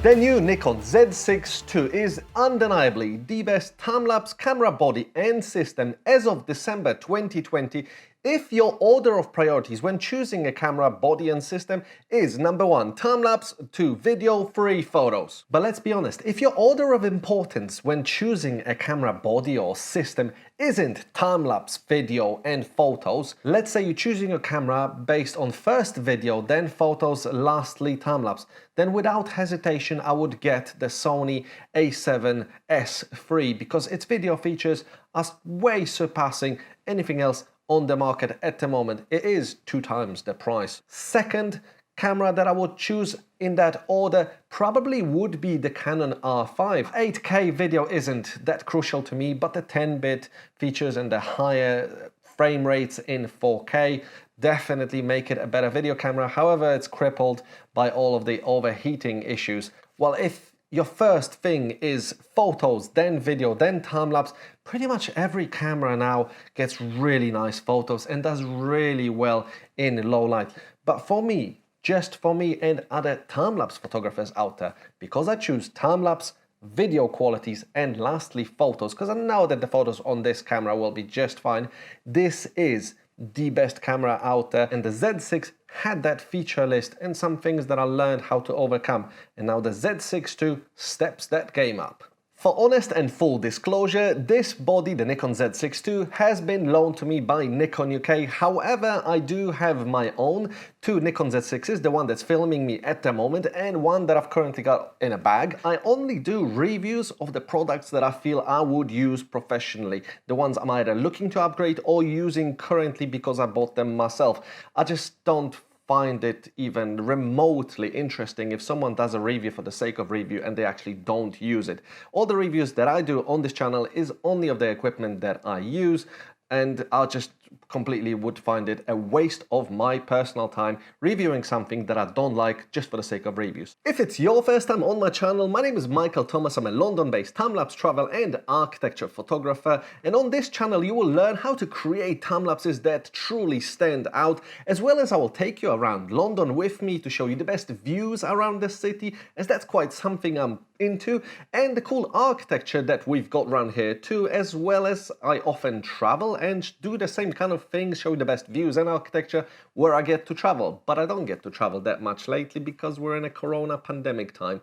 The new Nikon Z6 II is undeniably the best time-lapse camera body and system as of December 2020 if your order of priorities when choosing a camera body and system is number 1, time-lapse, 2, video, 3, photos. But let's be honest, if your order of importance when choosing a camera body or system isn't time-lapse, video and photos, let's say you're choosing a camera based on first video, then photos, lastly time-lapse, then without hesitation I would get the Sony a7S III because its video features are way surpassing anything else on the market at the moment. It is 2 times the price. Second camera that I would choose in that order probably would be the Canon R5. 8K video isn't that crucial to me, but the 10-bit features and the higher frame rates in 4K definitely make it a better video camera. However, it's crippled by all of the overheating issues. Well, if your first thing is photos, then video, then time-lapse, pretty much every camera now gets really nice photos and does really well in low light. But for me, just for me and other time-lapse photographers out there, because I choose time-lapse, video qualities and lastly photos, because I know that the photos on this camera will be just fine, this is the best camera out there, and the Z6 had that feature list and some things that I learned how to overcome, and now the Z6 II steps that game up. For honest and full disclosure, this body, the Nikon Z6 II, has been loaned to me by Nikon UK. However, I do have my own 2 Nikon Z6s, the one that's filming me at the moment and one that I've currently got in a bag. I only do reviews of the products that I feel I would use professionally, the ones I'm either looking to upgrade or using currently because I bought them myself. I just don't find it even remotely interesting if someone does a review for the sake of review and they actually don't use it. All the reviews that I do on this channel is only of the equipment that I use, and I just completely would find it a waste of my personal time reviewing something that I don't like just for the sake of reviews. If it's your first time on my channel, my name is Michael Thomas. I'm a London-based time-lapse travel and architecture photographer, and on this channel you will learn how to create time-lapses that truly stand out, as well as I will take you around London with me to show you the best views around the city, as that's quite something I'm into, and the cool architecture that we've got around here too, as well as I often travel and do the same kind of things, show you the best views and architecture where I get to travel. But I don't get to travel that much lately because we're in a corona pandemic time.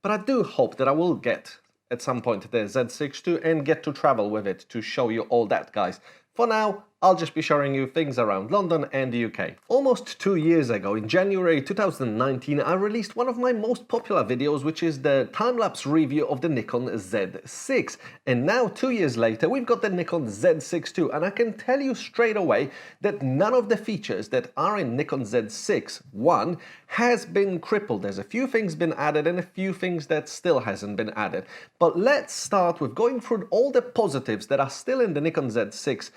But I do hope that I will get at some point the Z6 II and get to travel with it to show you all that, guys. For now, I'll just be showing you things around London and the UK. Almost 2 years ago, in January 2019, I released one of my most popular videos, which is the time-lapse review of the Nikon Z6. And now, 2 years later, we've got the Nikon Z6 II, and I can tell you straight away that none of the features that are in Nikon Z6 I has been crippled. There's a few things been added and a few things that still hasn't been added. But let's start with going through all the positives that are still in the Nikon Z6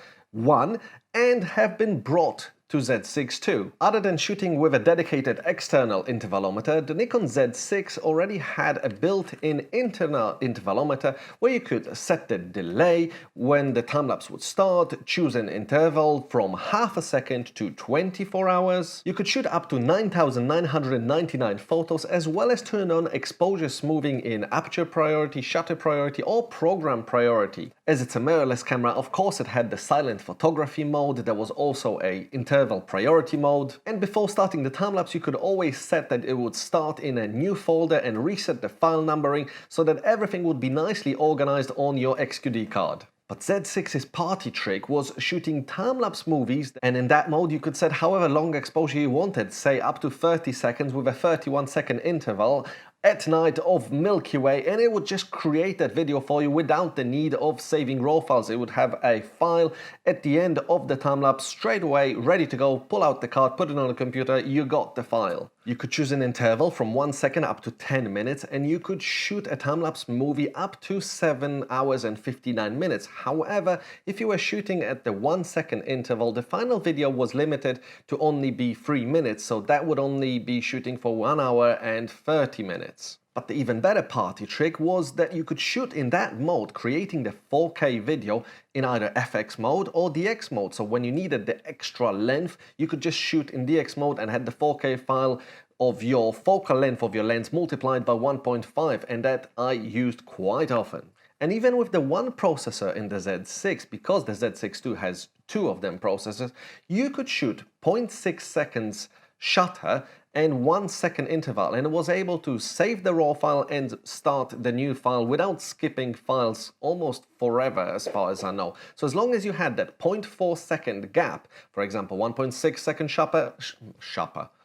I and have been brought to Z6 II. Other than shooting with a dedicated external intervalometer, the Nikon Z6 already had a built-in internal intervalometer where you could set the delay when the time-lapse would start, choose an interval from half a second to 24 hours. You could shoot up to 9,999 photos, as well as turn on exposure smoothing in aperture priority, shutter priority or program priority. As it's a mirrorless camera, of course it had the silent photography mode. There was also a interval priority mode, and before starting the time-lapse you could always set that it would start in a new folder and reset the file numbering so that everything would be nicely organized on your XQD card. But Z6's party trick was shooting time-lapse movies, and in that mode you could set however long exposure you wanted, say up to 30 seconds with a 31-second interval at night of Milky Way, and it would just create that video for you without the need of saving raw files. It would have a file at the end of the time-lapse straight away, ready to go, pull out the card, put it on the computer, you got the file. You could choose an interval from 1 second up to 10 minutes, and you could shoot a time-lapse movie up to 7 hours and 59 minutes. However, if you were shooting at the 1 second interval, the final video was limited to only be 3 minutes, so that would only be shooting for 1 hour and 30 minutes. But the even better party trick was that you could shoot in that mode, creating the 4K video in either FX mode or DX mode. So when you needed the extra length, you could just shoot in DX mode and had the 4K file of your focal length of your lens multiplied by 1.5, and that I used quite often. And even with the one processor in the Z6, because the Z6 II has two of them processors, you could shoot 0.6 seconds shutter and 1 second interval, and was able to save the raw file and start the new file without skipping files almost forever, as far as I know. So as long as you had that 0.4 second gap, for example 1.6 second shutter,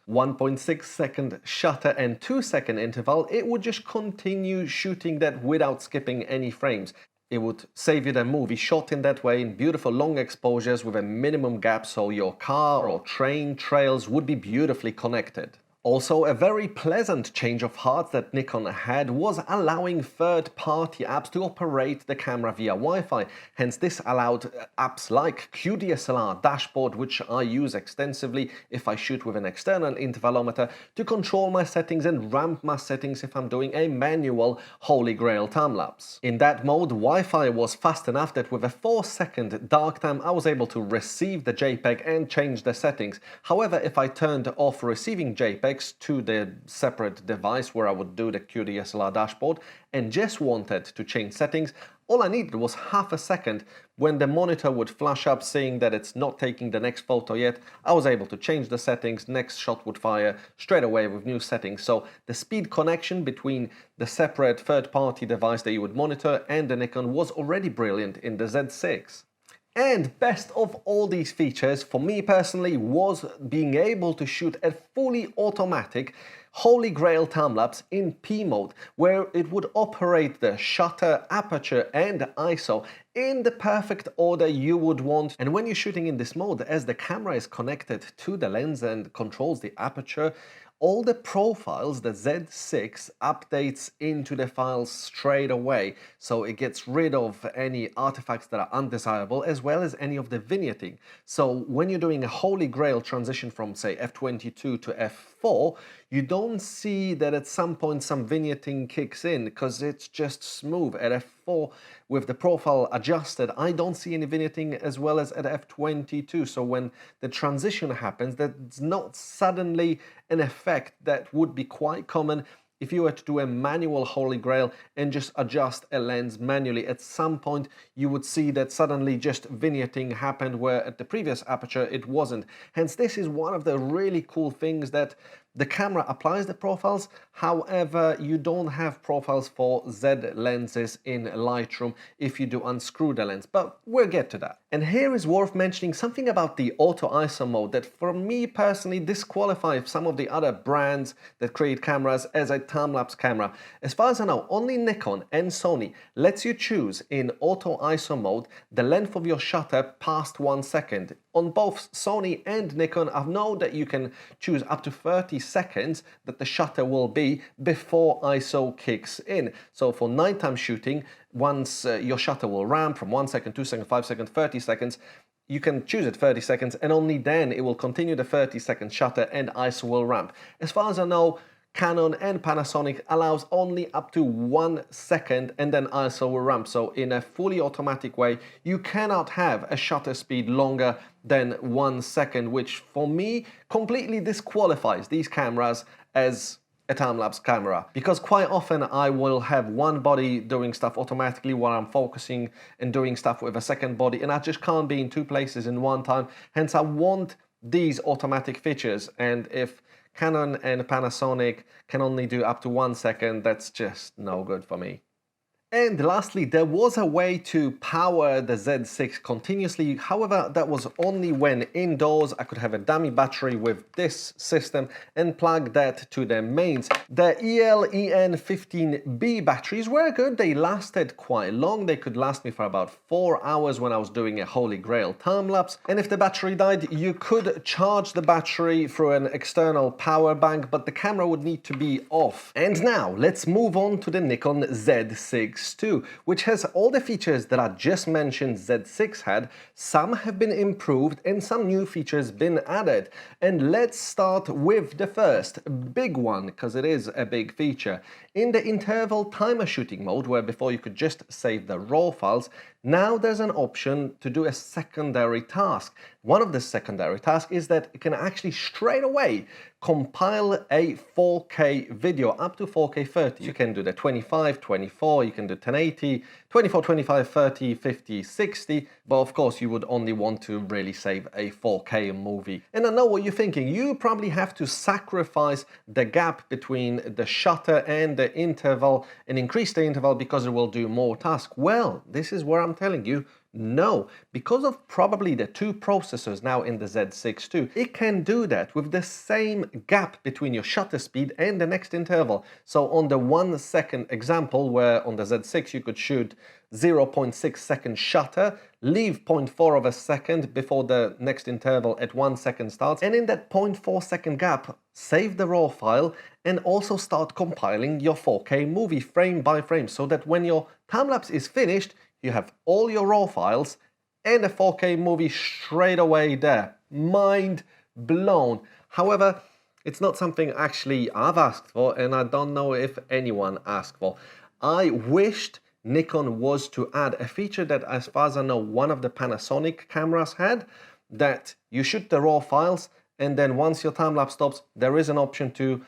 1.6 second shutter and 2 second interval, it would just continue shooting that without skipping any frames. It would save you the movie shot in that way in beautiful long exposures with a minimum gap, so your car or train trails would be beautifully connected. Also, a very pleasant change of heart that Nikon had was allowing third-party apps to operate the camera via Wi-Fi. Hence, this allowed apps like QDSLR Dashboard, which I use extensively if I shoot with an external intervalometer, to control my settings and ramp my settings if I'm doing a manual Holy Grail time-lapse. In that mode, Wi-Fi was fast enough that with a 4-second dark time, I was able to receive the JPEG and change the settings. However, if I turned off receiving JPEG to the separate device where I would do the QDSLR dashboard and just wanted to change settings, all I needed was half a second. When the monitor would flash up saying that it's not taking the next photo yet, I was able to change the settings, next shot would fire straight away with new settings. So the speed connection between the separate third-party device that you would monitor and the Nikon was already brilliant in the Z6. And best of all these features, for me personally, was being able to shoot a fully automatic Holy Grail time-lapse in P mode, where it would operate the shutter, aperture and ISO in the perfect order you would want. And when you're shooting in this mode, as the camera is connected to the lens and controls the aperture, all the profiles, the Z6 updates into the files straight away, so it gets rid of any artifacts that are undesirable, as well as any of the vignetting. So when you're doing a Holy Grail transition from, say, f22 to f4, you don't see that at some point some vignetting kicks in, because it's just smooth. At f4, with the profile adjusted, I don't see any vignetting, as well as at f22. So when the transition happens, that's not suddenly an effect that would be quite common if you were to do a manual Holy Grail and just adjust a lens manually. At some point you would see that suddenly just vignetting happened, where at the previous aperture it wasn't. Hence, this is one of the really cool things, that the camera applies the profiles, however you don't have profiles for Z lenses in Lightroom if you do unscrew the lens, but we'll get to that. And here is worth mentioning something about the auto ISO mode that for me personally disqualifies some of the other brands that create cameras as a time-lapse camera. As far as I know, only Nikon and Sony lets you choose in auto ISO mode the length of your shutter past 1 second. On both Sony and Nikon, I know that you can choose up to 30 seconds that the shutter will be before ISO kicks in. So for nighttime shooting, once your shutter will ramp from 1 second, 2 seconds, 5 seconds, 30 seconds, you can choose it 30 seconds, and only then it will continue the 30-second shutter and ISO will ramp. As far as I know, Canon and Panasonic allows only up to 1 second and then ISO will ramp. So in a fully automatic way, you cannot have a shutter speed longer than 1 second, which for me completely disqualifies these cameras as a time-lapse camera, because quite often I will have one body doing stuff automatically while I'm focusing and doing stuff with a second body, and I just can't be in two places in one time. Hence, I want these automatic features, and if Canon and Panasonic can only do up to 1 second, that's just no good for me. And lastly, there was a way to power the Z6 continuously. However, that was only when indoors. I could have a dummy battery with this system and plug that to the mains. The EN15B batteries were good. They lasted quite long. They could last me for about 4 hours when I was doing a Holy Grail time-lapse. And if the battery died, you could charge the battery through an external power bank, but the camera would need to be off. And now let's move on to the Nikon Z6 II, which has all the features that I just mentioned Z6 had. Some have been improved and some new features been added. And let's start with the first big one, because it is a big feature. In the interval timer shooting mode, where before you could just save the raw files, Now there's an option to do a secondary task. One of the secondary tasks is that it can actually straight away compile a 4K video up to 4K 30. You can do the 25, 24, you can do 1080, 24, 25, 30, 50, 60, but of course you would only want to really save a 4K movie. And I know what you're thinking, you probably have to sacrifice the gap between the shutter and the interval and increase the interval because it will do more tasks. Well, this is where I'm telling you, no, because of probably the two processors now in the Z6 II, it can do that with the same gap between your shutter speed and the next interval. So on the 1 second example, where on the Z6 you could shoot 0.6 second shutter, leave 0.4 of a second before the next interval at 1 second starts, and in that 0.4 second gap, save the raw file and also start compiling your 4K movie frame by frame, so that when your time-lapse is finished, you have all your raw files and a 4K movie straight away there. Mind blown. However, it's not something actually I've asked for, and I don't know if anyone asked for. I wished Nikon was to add a feature that, as far as I know, one of the Panasonic cameras had, that you shoot the raw files, and then once your time-lapse stops, there is an option to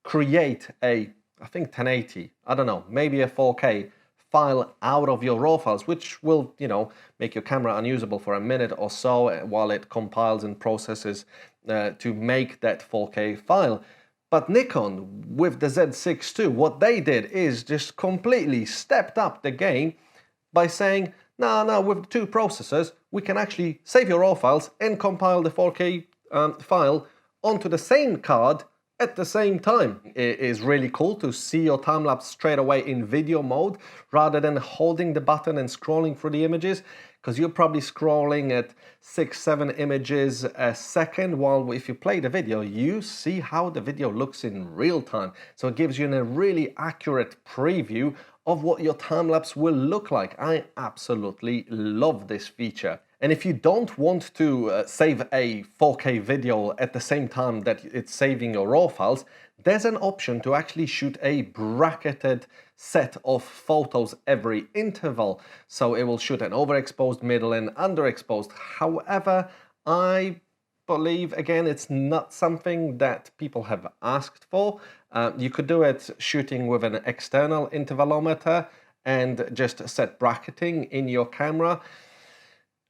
create a, I think 1080, I don't know, maybe a 4K file out of your raw files, which will, you know, make your camera unusable for a minute or so while it compiles and processes to make that 4K file. But Nikon, with the Z6 II, what they did is just completely stepped up the game by saying, no, with two processors, we can actually save your raw files and compile the 4K file onto the same card at the same time. It is really cool to see your time-lapse straight away in video mode rather than holding the button and scrolling through the images, because you're probably scrolling at 6-7 images a second, while if you play the video, you see how the video looks in real time. So it gives you a really accurate preview of what your time-lapse will look like. I absolutely love this feature. And if you don't want to save a 4K video at the same time that it's saving your raw files, there's an option to actually shoot a bracketed set of photos every interval. So it will shoot an overexposed, middle and underexposed. However, I believe, again, it's not something that people have asked for. You could do it shooting with an external intervalometer and just set bracketing in your camera.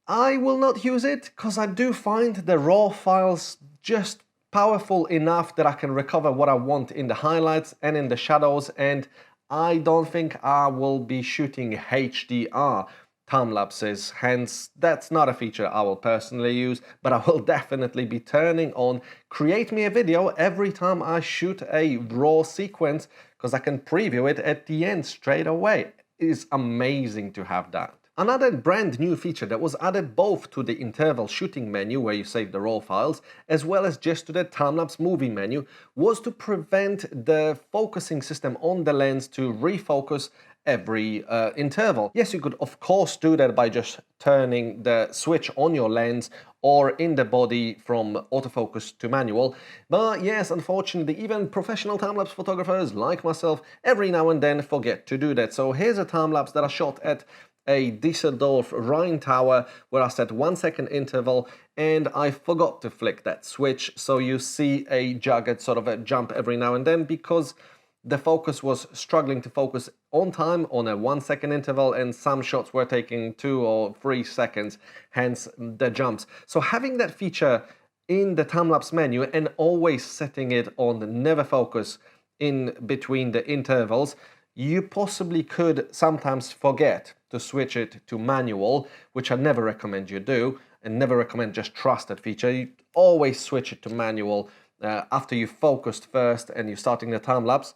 I will not use it because I do find the raw files just powerful enough that I can recover what I want in the highlights and in the shadows, and I don't think I will be shooting HDR time-lapses, hence that's not a feature I will personally use, but I will definitely be turning on create me a video every time I shoot a raw sequence, because I can preview it at the end straight away. It is amazing to have that. Another brand new feature that was added both to the interval shooting menu, where you save the raw files, as well as just to the time-lapse movie menu, was to prevent the focusing system on the lens to refocus every interval. Yes, you could of course do that by just turning the switch on your lens or in the body from autofocus to manual, but yes, unfortunately, even professional time-lapse photographers like myself every now and then forget to do that. So here's a time-lapse that I shot at a Düsseldorf Rhine Tower where I set 1 second interval and I forgot to flick that switch, so you see a jagged sort of a jump every now and then because the focus was struggling to focus on time on a 1 second interval, and some shots were taking 2 or 3 seconds, hence the jumps. So having that feature in the time-lapse menu and always setting it on never focus in between the intervals, you possibly could sometimes forget to switch it to manual, which I never recommend you do, and never recommend just trust that feature. You always switch it to manual after you've focused first and you're starting the time-lapse,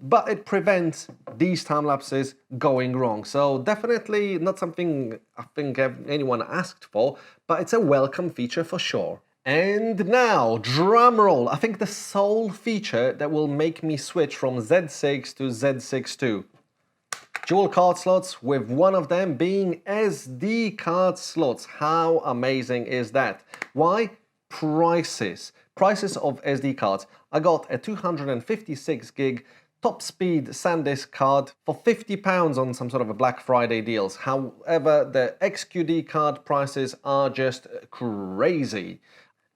but it prevents these time-lapses going wrong. So definitely not something I think anyone asked for, but it's a welcome feature for sure. And now, drum roll, I think the sole feature that will make me switch from Z6 to Z6 II. Dual card slots, with one of them being SD card slots. How amazing is that? Why? Prices. Prices of SD cards. I got a 256 gig top speed SanDisk card for £50 on some sort of a Black Friday deals. However, the XQD card prices are just crazy.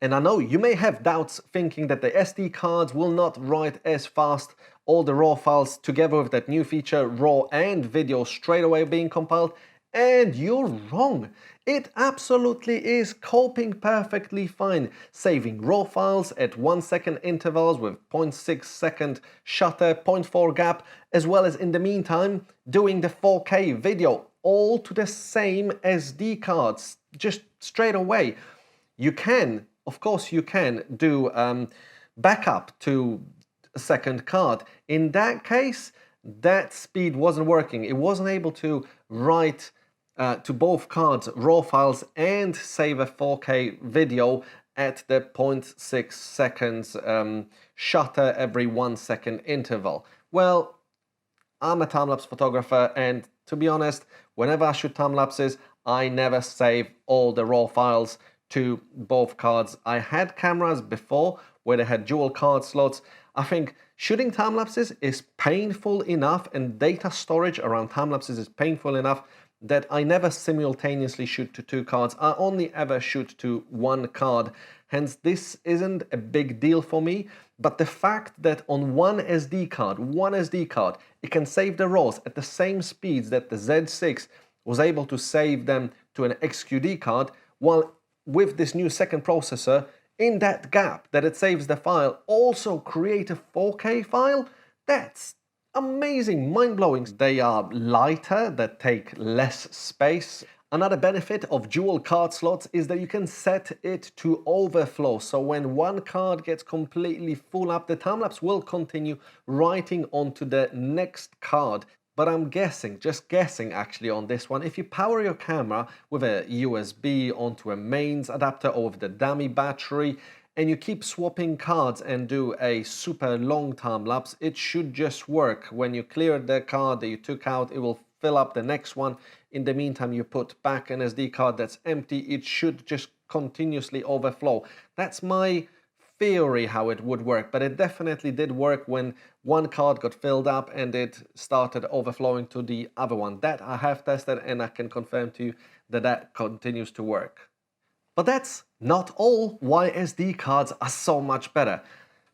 And I know you may have doubts thinking that the SD cards will not write as fast all the RAW files together with that new feature, RAW and video straight away being compiled. And you're wrong. It absolutely is coping perfectly fine, saving RAW files at 1 second intervals with 0.6 second shutter, 0.4 gap, as well as in the meantime doing the 4K video all to the same SD cards, just straight away. You can, of course you can do backup to a second card. In that case, that speed wasn't working. It wasn't able to write to both cards RAW files and save a 4K video at the 0.6 seconds shutter every 1 second interval. Well, I'm a time-lapse photographer, and to be honest, whenever I shoot time-lapses, I never save all the RAW files to both cards. I had cameras before where they had dual card slots. I think shooting time-lapses is painful enough, and data storage around time-lapses is painful enough that I never simultaneously shoot to 2 cards. I only ever shoot to 1 card. Hence, this isn't a big deal for me, but the fact that on one SD card, it can save the RAWs at the same speeds that the Z6 was able to save them to an XQD card, while with this new second processor, in that gap that it saves the file, also create a 4K file, that's amazing, mind-blowing. They are lighter, that take less space. Another benefit of dual card slots is that you can set it to overflow. So when one card gets completely full up, the time-lapse will continue writing onto the next card. But I'm guessing, just guessing actually on this one, if you power your camera with a USB onto a mains adapter or with the dummy battery, and you keep swapping cards and do a super long time lapse, it should just work. When you clear the card that you took out, it will fill up the next one. In the meantime, you put back an SD card that's empty. It should just continuously overflow. That's my theory how it would work, but it definitely did work when one card got filled up and it started overflowing to the other one. That I have tested, and I can confirm to you that that continues to work. But that's not all why SD cards are so much better.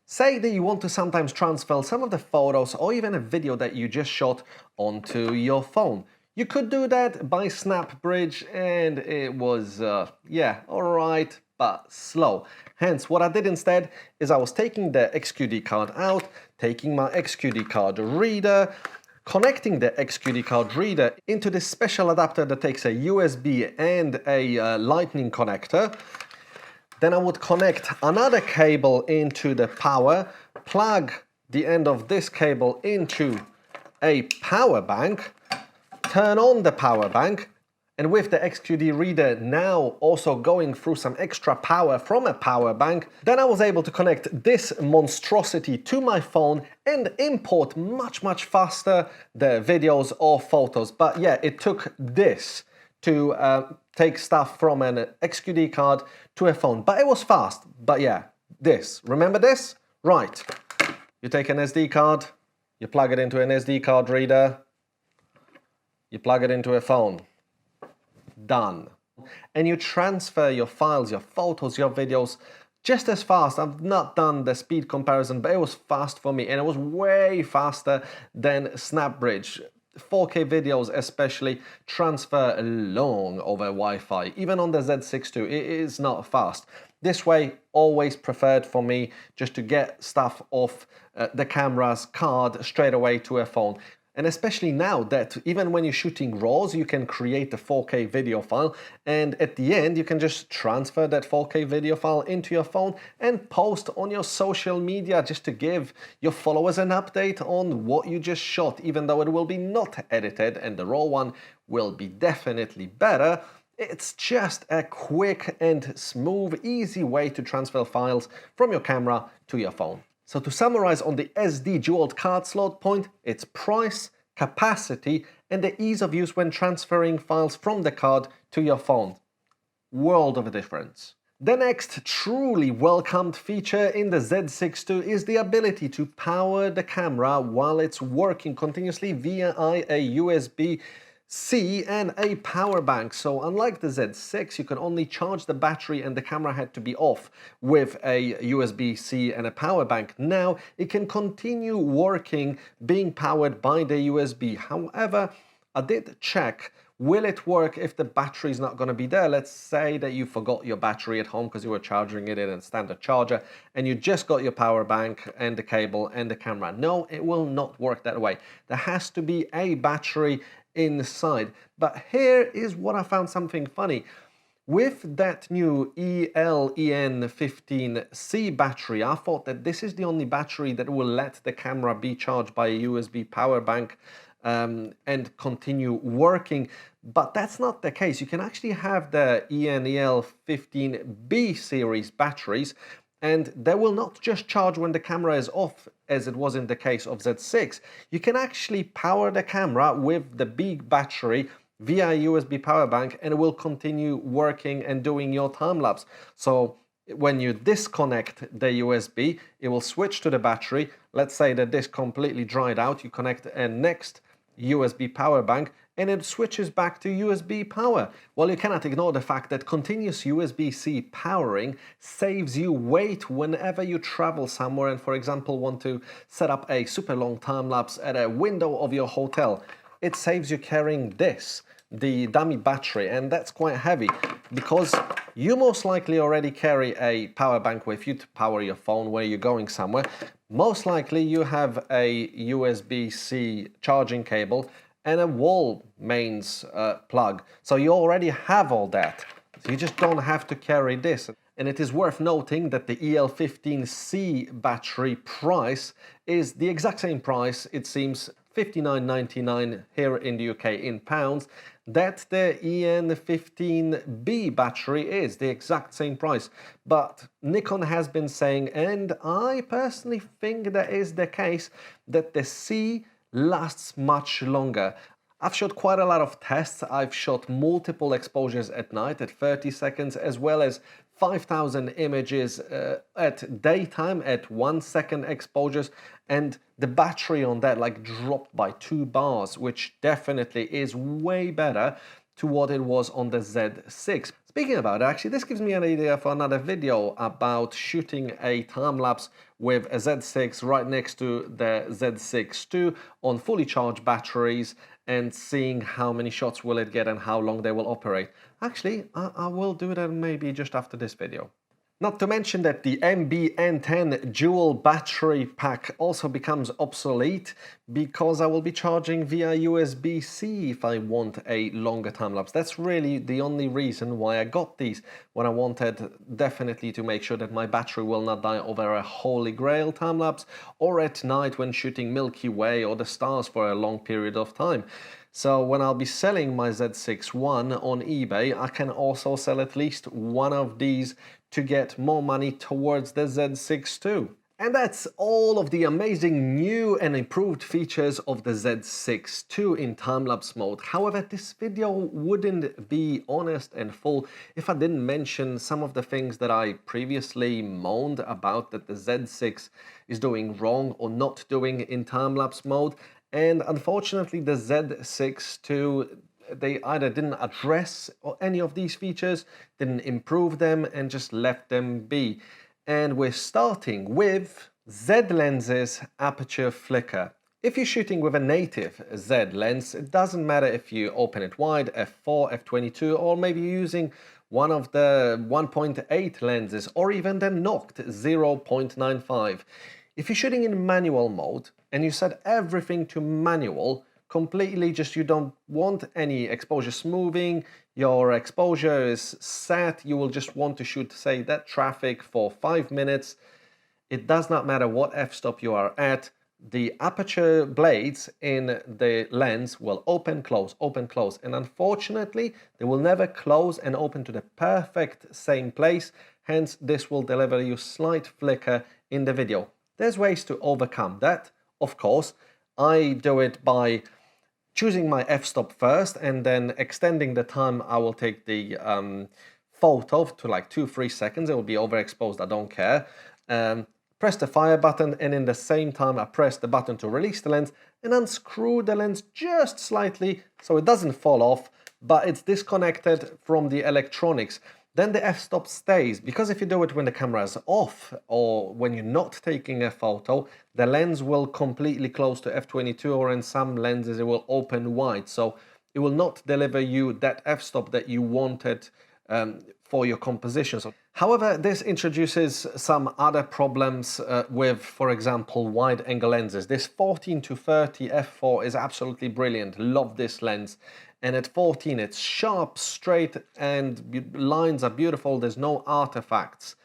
Say that you want to sometimes transfer some of the photos or even a video that you just shot onto your phone. You could do that by SnapBridge, and it was, yeah, alright, but slow. Hence, what I did instead is I was taking the XQD card out, taking my XQD card reader, connecting the XQD card reader into this special adapter that takes a USB and a lightning connector. Then I would connect another cable into the power, plug the end of this cable into a power bank, turn on the power bank, and with the XQD reader now also going through some extra power from a power bank, then I was able to connect this monstrosity to my phone and import much faster the videos or photos. But yeah, it took this to take stuff from an XQD card to a phone. But it was fast. But yeah, this. Remember this? Right. You take an SD card, you plug it into an SD card reader, you plug it into a phone. Done. And you transfer your files, your photos, your videos just as fast. I've not done the speed comparison, but it was fast for me, and it was way faster than SnapBridge. 4K videos especially transfer long over Wi-Fi. Even on the Z6 II, it is not fast. This way, always preferred for me, just to get stuff off the camera's card straight away to a phone. And especially now that even when you're shooting RAWs, you can create a 4K video file, and at the end you can just transfer that 4K video file into your phone and post on your social media, just to give your followers an update on what you just shot, even though it will be not edited and the RAW one will be definitely better. It's just a quick and smooth, easy way to transfer files from your camera to your phone. So to summarize on the SD dual card slot point, it's price, capacity, and the ease of use when transferring files from the card to your phone. World of a difference. The next truly welcomed feature in the Z6 II is the ability to power the camera while it's working continuously via a USB-C and a power bank. So unlike the Z6, you can only charge the battery and the camera had to be off with a USB-C and a power bank. Now it can continue working being powered by the USB. However, I did check, will it work if the battery is not going to be there? Let's say that you forgot your battery at home because you were charging it in a standard charger and you just got your power bank and the cable and the camera. No, it will not work that way. There has to be a battery inside. But here is what I found something funny. With that new EN15C battery, I thought that this is the only battery that will let the camera be charged by a USB power bank and continue working. But that's not the case. You can actually have the EN15B series batteries, and they will not just charge when the camera is off, as it was in the case of Z6. You can actually power the camera with the big battery via a USB power bank, and it will continue working and doing your time-lapse. So when you disconnect the USB, it will switch to the battery. Let's say that this completely dried out. You connect a next USB power bank and it switches back to USB power. Well, you cannot ignore the fact that continuous USB-C powering saves you weight whenever you travel somewhere and, for example, want to set up a super long time-lapse at a window of your hotel. It saves you carrying this, the dummy battery, and that's quite heavy because you most likely already carry a power bank with you to power your phone where you're going somewhere. Most likely you have a USB-C charging cable and a wall mains plug. So you already have all that. So you just don't have to carry this. And it is worth noting that the EL15C battery price is the exact same price, it seems, $59.99 here in the UK in pounds, that the EN15B battery is the exact same price. But Nikon has been saying, and I personally think that is the case, that the C lasts much longer. I've shot quite a lot of tests. I've shot multiple exposures at night at 30 seconds, as well as 5,000 images at daytime at 1 second exposures, and the battery on that like dropped by 2 bars, which definitely is way better to what it was on the Z6. Speaking about it, actually, this gives me an idea for another video about shooting a time-lapse with a Z6 right next to the Z6 II on fully charged batteries and seeing how many shots will it get and how long they will operate. Actually, I will do that maybe just after this video. Not to mention that the MB-N10 dual battery pack also becomes obsolete because I will be charging via USB-C if I want a longer time-lapse. That's really the only reason why I got these, when I wanted definitely to make sure that my battery will not die over a Holy Grail time-lapse or at night when shooting Milky Way or the stars for a long period of time. So when I'll be selling my Z6 I on eBay, I can also sell at least one of these to get more money towards the Z6 II. And that's all of the amazing new and improved features of the Z6 II in time-lapse mode. However, this video wouldn't be honest and full if I didn't mention some of the things that I previously moaned about that the Z6 is doing wrong or not doing in time-lapse mode. And unfortunately, the Z6 II, they either didn't address any of these features, didn't improve them, and just left them be. And we're starting with Z lenses aperture flicker. If you're shooting with a native Z lens, it doesn't matter if you open it wide, f4, f22, or maybe you're using one of the 1.8 lenses, or even the knocked 0.95. If you're shooting in manual mode and you set everything to manual, completely just you don't want any exposure smoothing, your exposure is set, you will just want to shoot, say, that traffic for 5 minutes. It does not matter what f-stop you are at, the aperture blades in the lens will open, close, and unfortunately they will never close and open to the perfect same place, hence this will deliver you slight flicker in the video. There's ways to overcome that, of course. I do it by choosing my f-stop first and then extending the time I will take the photo to like 2-3 seconds. It will be overexposed, I don't care. Press the fire button, and in the same time I press the button to release the lens and unscrew the lens just slightly so it doesn't fall off, but it's disconnected from the electronics. Then the f-stop stays, because if you do it when the camera is off or when you're not taking a photo, the lens will completely close to f22, or in some lenses it will open wide, so it will not deliver you that f-stop that you wanted for your compositions. However, this introduces some other problems with, for example, wide-angle lenses. This 14-30 f4 is absolutely brilliant. Love this lens. And at 14, it's sharp, straight, and lines are beautiful. There's no artifacts.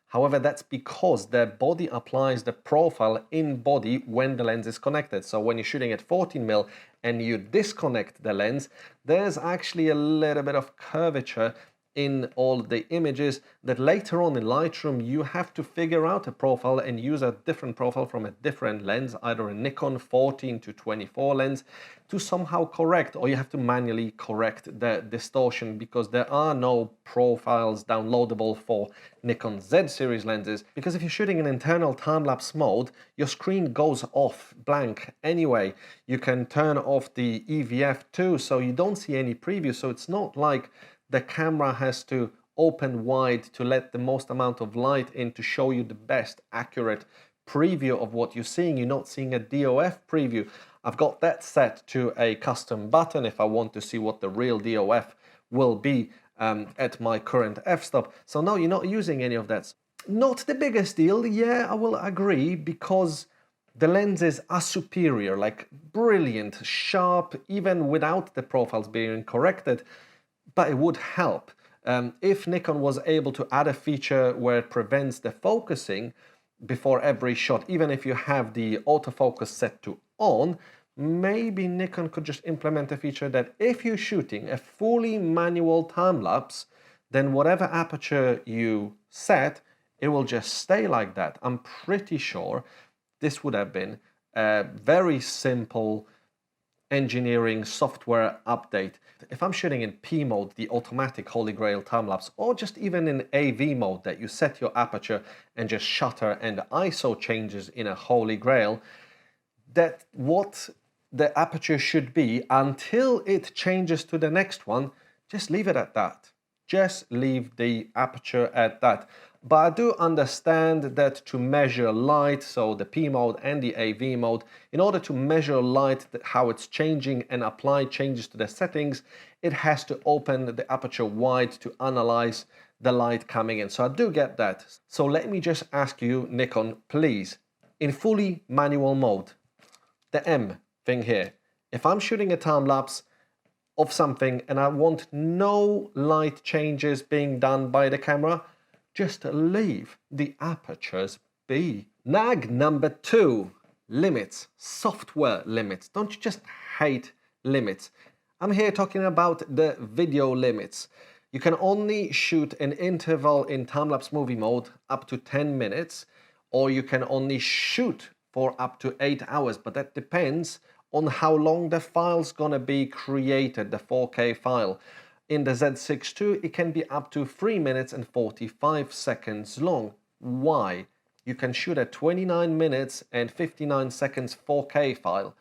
However, that's because the body applies the profile in body when the lens is connected. So when you're shooting at 14mm and you disconnect the lens, there's actually a little bit of curvature in all the images that later on in Lightroom you have to figure out a profile and use a different profile from a different lens, either a Nikon 14-24 lens, to somehow correct, or you have to manually correct the distortion, because there are no profiles downloadable for Nikon Z series lenses, because if you're shooting in internal time-lapse mode, your screen goes off blank anyway. You can turn off the EVF too, so you don't see any preview, so it's not like the camera has to open wide to let the most amount of light in to show you the best accurate preview of what you're seeing. You're not seeing a DOF preview. I've got that set to a custom button if I want to see what the real DOF will be at my current f-stop. So no, you're not using any of that. Not the biggest deal, yeah, I will agree, because the lenses are superior, like brilliant, sharp, even without the profiles being corrected. But it would help if Nikon was able to add a feature where it prevents the focusing before every shot. Even if you have the autofocus set to on, maybe Nikon could just implement a feature that if you're shooting a fully manual time-lapse, then whatever aperture you set, it will just stay like that. I'm pretty sure this would have been a very simple engineering software update. If I'm shooting in P mode, the automatic Holy Grail time-lapse, or just even in AV mode that you set your aperture and just shutter and ISO changes in a Holy Grail, that what the aperture should be until it changes to the next one, just leave it at that. Just leave the aperture at that. But I do understand that to measure light, so the P mode and the AV mode, in order to measure light, how it's changing and apply changes to the settings, it has to open the aperture wide to analyze the light coming in. So I do get that. So let me just ask you, Nikon, please, in fully manual mode, the M thing here, if I'm shooting a time lapse of something and I want no light changes being done by the camera, just leave the apertures be. Nag number 2, limits, software limits. Don't you just hate limits? I'm here talking about the video limits. You can only shoot an interval in time-lapse movie mode up to 10 minutes, or you can only shoot for up to 8 hours, but that depends on how long the file's gonna be created, the 4K file. In the Z6 II, it can be up to 3 minutes and 45 seconds long. Why? You can shoot a 29 minutes and 59 seconds 4K file.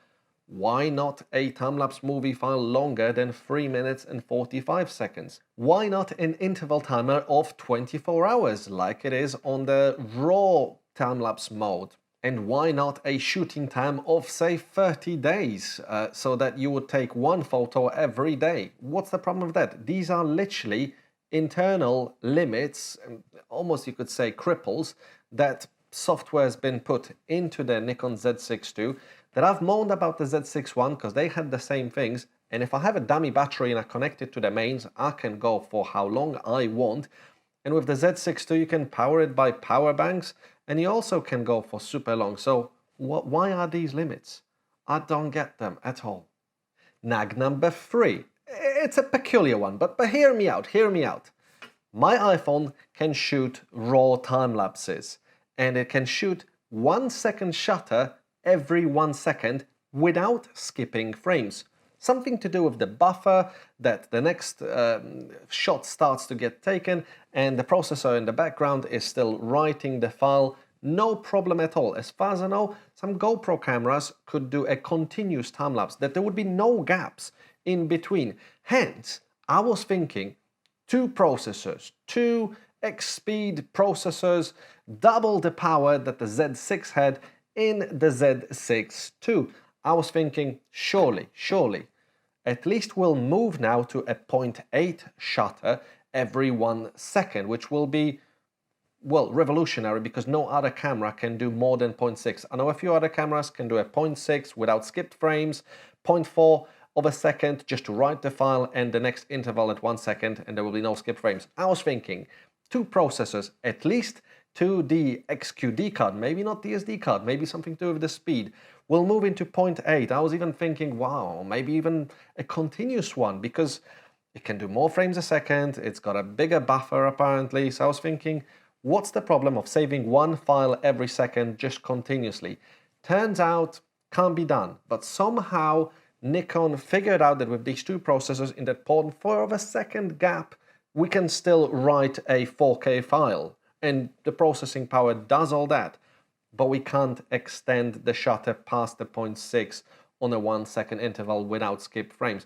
Why not a time-lapse movie file longer than 3 minutes and 45 seconds? Why not an interval timer of 24 hours like it is on the RAW time-lapse mode? And why not a shooting time of, say, 30 days, so that you would take one photo every day? What's the problem with that? These are literally internal limits, almost you could say cripples, that software has been put into the Nikon Z6 II, that I've moaned about the Z6 I because they had the same things, and if I have a dummy battery and I connect it to the mains, I can go for how long I want. And with the Z6 II, you can power it by power banks, and you also can go for super long. So why are these limits? I don't get them at all. Nag number 3. It's a peculiar one, but hear me out, hear me out. My iPhone can shoot RAW time lapses, and it can shoot 1 second shutter every 1 second without skipping frames. Something to do with the buffer, that the next shot starts to get taken and the processor in the background is still writing the file. No problem at all. As far as I know, some GoPro cameras could do a continuous time-lapse, that there would be no gaps in between. Hence, I was thinking 2 processors, 2 X-speed processors, double the power that the Z6 had in the Z6 II. I was thinking, surely, at least we'll move now to a 0.8 shutter every 1 second, which will be, well, revolutionary, because no other camera can do more than 0.6. I know a few other cameras can do a 0.6 without skipped frames, 0.4 of a second just to write the file, and the next interval at 1 second, and there will be no skipped frames. I was thinking 2 processors, at least to the XQD card, maybe not the SD card, maybe something to do with the speed. We'll move into 0.8. I was even thinking, wow, maybe even a continuous one, because it can do more frames a second, it's got a bigger buffer apparently. So I was thinking, what's the problem of saving 1 file every second just continuously? Turns out, can't be done. But somehow Nikon figured out that with these 2 processors in that 0.4 of a second gap, we can still write a 4K file. And the processing power does all that. But we can't extend the shutter past the 0.6 on a 1 second interval without skipped frames.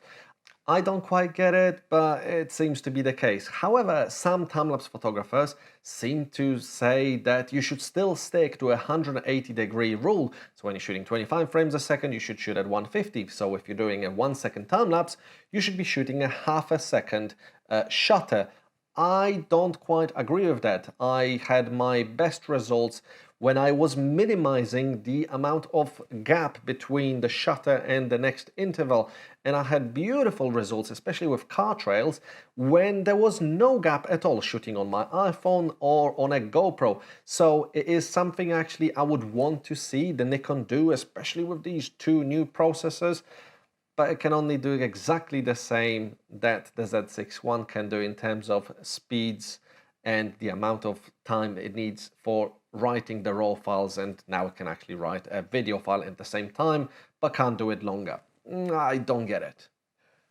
I don't quite get it, but it seems to be the case. However, some time-lapse photographers seem to say that you should still stick to a 180-degree rule. So when you're shooting 25 frames a second, you should shoot at 150. So if you're doing a 1 second time-lapse, you should be shooting a half a second shutter. I don't quite agree with that. I had my best results when I was minimizing the amount of gap between the shutter and the next interval. And I had beautiful results, especially with car trails, when there was no gap at all, shooting on my iPhone or on a GoPro. So it is something actually I would want to see the Nikon do, especially with these 2 new processors. But it can only do exactly the same that the Z6 I can do in terms of speeds and the amount of time it needs for writing the raw files, and now it can actually write a video file at the same time, but can't do it longer. I don't get it.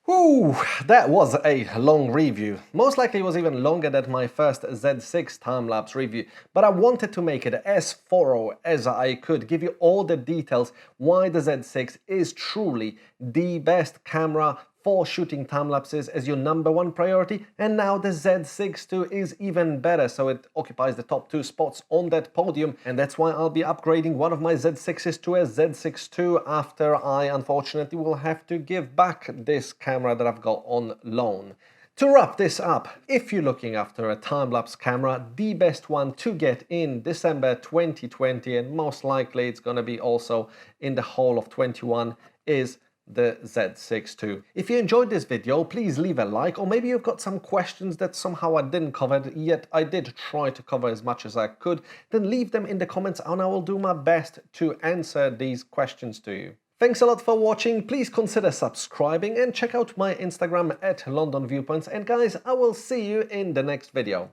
Whew, that was a long review. Most likely it was even longer than my first Z6 time-lapse review, but I wanted to make it as thorough as I could, give you all the details why the Z6 is truly the best camera for shooting time-lapses as your #1 priority, and now the Z6 II is even better, so it occupies the top 2 spots on that podium, and that's why I'll be upgrading one of my Z6s to a Z6 II after I unfortunately will have to give back this camera that I've got on loan. To wrap this up, if you're looking after a time-lapse camera, the best one to get in December 2020, and most likely it's gonna be also in the whole of 21, is the Z6 II. If you enjoyed this video, please leave a like, or maybe you've got some questions that somehow I didn't cover, yet I did try to cover as much as I could, then leave them in the comments and I will do my best to answer these questions to you. Thanks a lot for watching, please consider subscribing and check out my Instagram at London Viewpoints, and guys, I will see you in the next video.